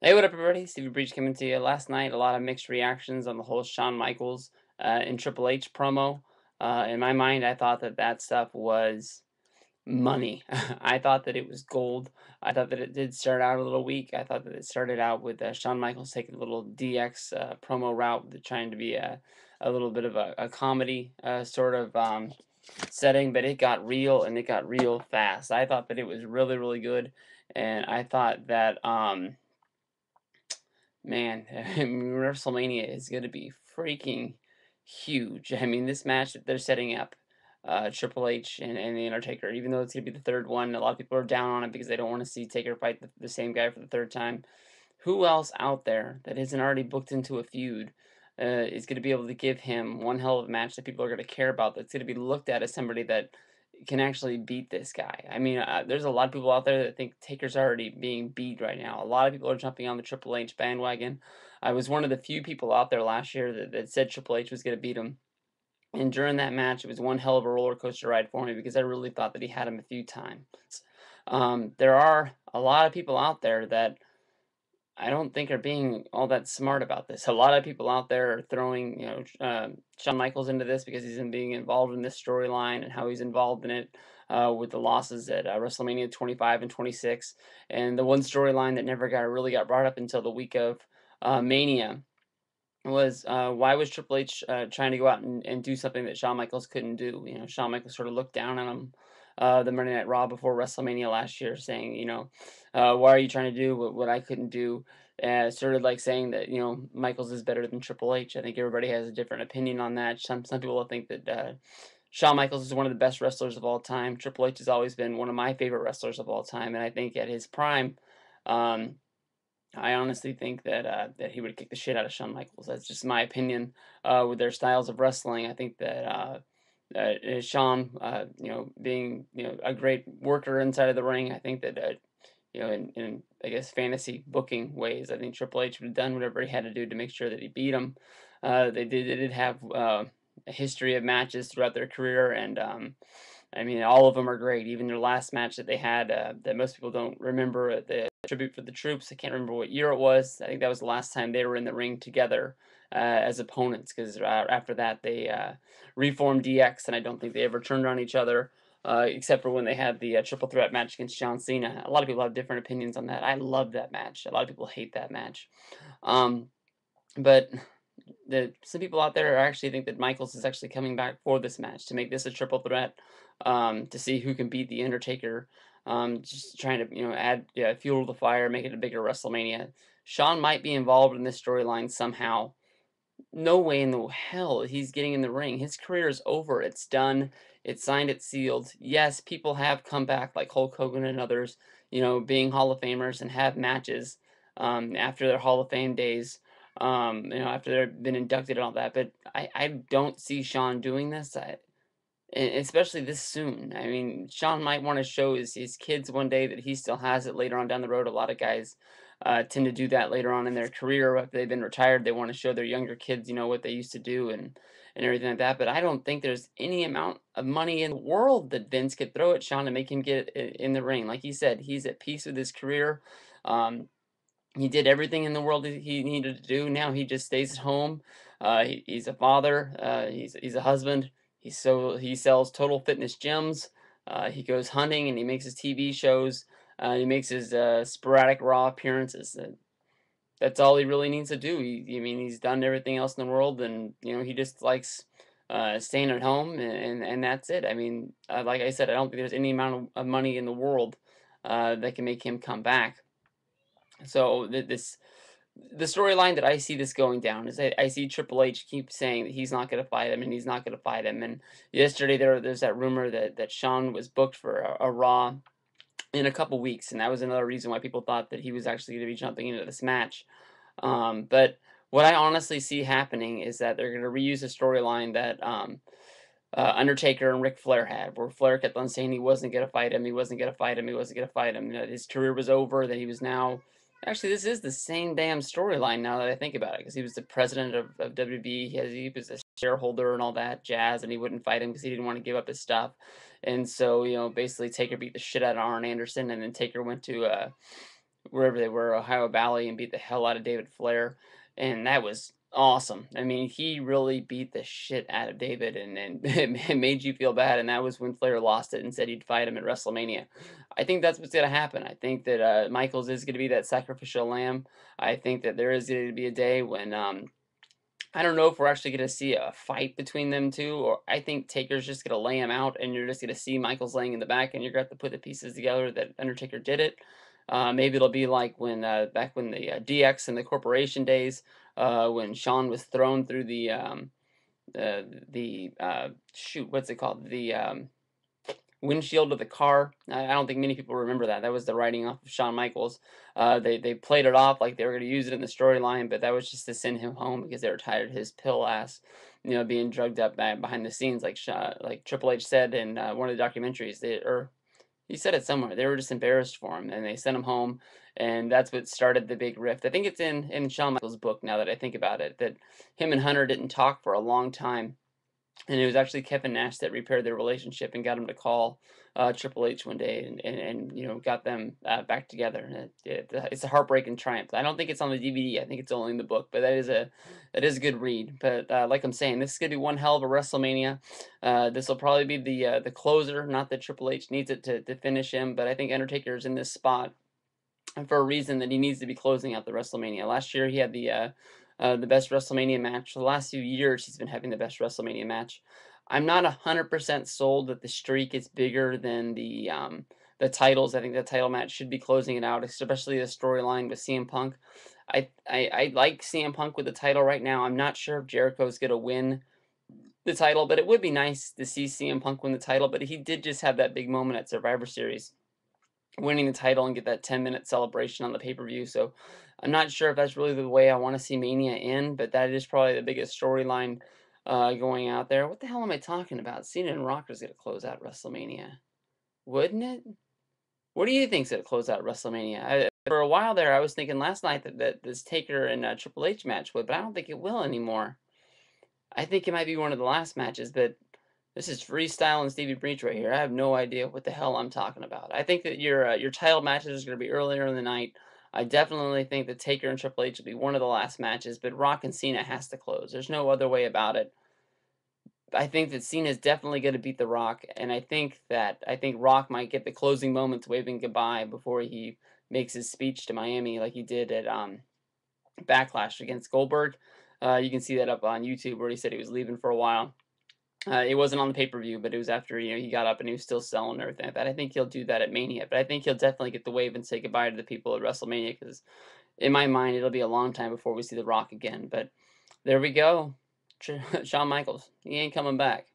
Hey, what up, everybody? Stevie Breech coming to you. Last night, a lot of mixed reactions on the whole Shawn Michaels and Triple H promo. In my mind, I thought that that stuff was money. I thought that it was gold. I thought that it did start out a little weak. I thought that it started out with Shawn Michaels taking a little DX promo route, trying to be a little bit of a comedy sort of setting, but it got real and it got real fast. I thought that it was really, really good, and I thought that. Man, WrestleMania is going to be freaking huge. I mean, this match that they're setting up, Triple H and The Undertaker, even though it's going to be the third one, a lot of people are down on it because they don't want to see Taker fight the same guy for the third time. Who else out there that isn't already booked into a feud is going to be able to give him one hell of a match that people are going to care about, that's going to be looked at as somebody that can actually beat this guy? I mean, there's a lot of people out there that think Taker's already being beat right now. A lot of people are jumping on the Triple H bandwagon. I was one of the few people out there last year that said Triple H was going to beat him. And during that match, it was one hell of a roller coaster ride for me because I really thought that he had him a few times. There are a lot of people out there that I don't think are being all that smart about this. A lot of people out there are throwing, Shawn Michaels into this because he's being involved in this storyline and how he's involved in it with the losses at WrestleMania 25 and 26, and the one storyline that never got really got brought up until the week of Mania was why was Triple H trying to go out and do something that Shawn Michaels couldn't do? You know, Shawn Michaels sort of looked down on him the Monday Night Raw before WrestleMania last year, saying, why are you trying to do what I couldn't do? Sort of like saying that Michaels is better than Triple H. I think everybody has a different opinion on that. Some people will think that Shawn Michaels is one of the best wrestlers of all time. Triple H has always been one of my favorite wrestlers of all time, and I think at his prime. Um, I honestly think that that he would kick the shit out of Shawn Michaels. That's just my opinion with their styles of wrestling. I think that Shawn, being a great worker inside of the ring, I think that in I guess fantasy booking ways, I think Triple H would have done whatever he had to do to make sure that he beat him. They did have a history of matches throughout their career, and I mean, all of them are great. Even their last match that they had that most people don't remember, the tribute for the troops. I can't remember what year it was. I think that was the last time they were in the ring together as opponents, because after that they reformed DX, and I don't think they ever turned on each other. Except for when they had the triple threat match against John Cena. A lot of people have different opinions on that. I love that match. A lot of people hate that match. Um, but some people out there actually think that Michaels is actually coming back for this match to make this a triple threat, to see who can beat the Undertaker. Just trying to add fuel to the fire, make it a bigger WrestleMania. Shawn might be involved in this storyline somehow. No way in the hell he's getting in the ring. His career is over. It's done. It's signed. It's sealed. Yes, people have come back like Hulk Hogan and others, being Hall of Famers and have matches after their Hall of Fame days, after they've been inducted and all that. But I don't see Shawn doing this. Especially this soon. I mean, Shawn might want to show his kids one day that he still has it later on down the road. A lot of guys tend to do that later on in their career. After they've been retired, they want to show their younger kids, what they used to do and everything like that. But I don't think there's any amount of money in the world that Vince could throw at Shawn to make him get in the ring. Like he said, he's at peace with his career. Um, he did everything in the world that he needed to do. Now he just stays at home. He's a father. He's a husband. He sells total fitness gyms. He goes hunting and he makes his TV shows. He makes his sporadic Raw appearances. That's all he really needs to do. I mean, he's done everything else in the world, and he just likes staying at home, and that's it. I mean, like I said, I don't think there's any amount of money in the world that can make him come back. So the storyline that I see this going down is I see Triple H keep saying that he's not going to fight him and he's not going to fight him. And yesterday there's that rumor that Shawn was booked for a Raw in a couple weeks, and that was another reason why people thought that he was actually going to be jumping into this match. But what I honestly see happening is that they're going to reuse a storyline that Undertaker and Ric Flair had, where Flair kept on saying he wasn't going to fight him, he wasn't going to fight him, he wasn't going to fight him. His career was over, that he was now. Actually, this is the same damn storyline now that I think about it, because he was the president of WB, he was a shareholder and all that jazz, and he wouldn't fight him because he didn't want to give up his stuff. And so, basically Taker beat the shit out of Arn Anderson, and then Taker went to wherever they were, Ohio Valley, and beat the hell out of David Flair, and that was awesome. I mean, he really beat the shit out of David, and it made you feel bad, and that was when Flair lost it and said he'd fight him at WrestleMania. I think that's what's gonna happen. I think that Michaels is gonna be that sacrificial lamb. I think that there is gonna be a day when I don't know if we're actually gonna see a fight between them two, or I think Taker's just gonna lay him out, and you're just gonna see Michaels laying in the back, and you're gonna have to put the pieces together that Undertaker did it. Maybe it'll be like when back when the DX and the Corporation days, when Shawn was thrown through the shoot, what's it called? The windshield of the car. I don't think many people remember that. That was the writing off of Shawn Michaels. They played it off like they were going to use it in the storyline, but that was just to send him home because they were tired of his pill ass, being drugged up behind the scenes, like Triple H said in one of the documentaries. Or he said it somewhere. They were just embarrassed for him, and they sent him home, and that's what started the big rift. I think it's in Shawn Michaels' book. Now that I think about it, that him and Hunter didn't talk for a long time, and it was actually Kevin Nash that repaired their relationship and got him to call Triple H one day, and got them back together. And it's a heartbreaking triumph. I don't think it's on the DVD. I think it's only in the book, but that is a good read. But like I'm saying, this is gonna be one hell of a WrestleMania. This will probably be the closer. Not that Triple H needs it to finish him, but I think Undertaker is in this spot and for a reason that he needs to be closing out the WrestleMania. Last year he had the best WrestleMania match. For the last few years he's been having the best WrestleMania match. I'm not 100% sold that the streak is bigger than the titles. I think the title match should be closing it out, especially the storyline with CM Punk. I like CM Punk with the title right now. I'm not sure if Jericho's gonna win the title, but it would be nice to see CM Punk win the title. But he did just have that big moment at Survivor Series, winning the title and get that 10-minute celebration on the pay-per-view. So I'm not sure if that's really the way I want to see Mania end, but that is probably the biggest storyline going out there. What the hell am I talking about? Cena and Rock is going to close out WrestleMania, wouldn't it? What do you think's going to close out WrestleMania? For a while there, I was thinking last night that this Taker and Triple H match would, but I don't think it will anymore. I think it might be one of the last matches, but this is freestyle and Stevie Breech right here. I have no idea what the hell I'm talking about. I think that your title matches are going to be earlier in the night. I definitely think that Taker and Triple H will be one of the last matches, but Rock and Cena has to close. There's no other way about it. I think that Cena is definitely going to beat The Rock, and I think Rock might get the closing moments waving goodbye before he makes his speech to Miami like he did at Backlash against Goldberg. You can see that up on YouTube where he said he was leaving for a while. It wasn't on the pay-per-view, but it was after, he got up and he was still selling and everything like that. I think he'll do that at Mania, but I think he'll definitely get the wave and say goodbye to the people at WrestleMania because in my mind, it'll be a long time before we see The Rock again. But there we go. Shawn Michaels. He ain't coming back.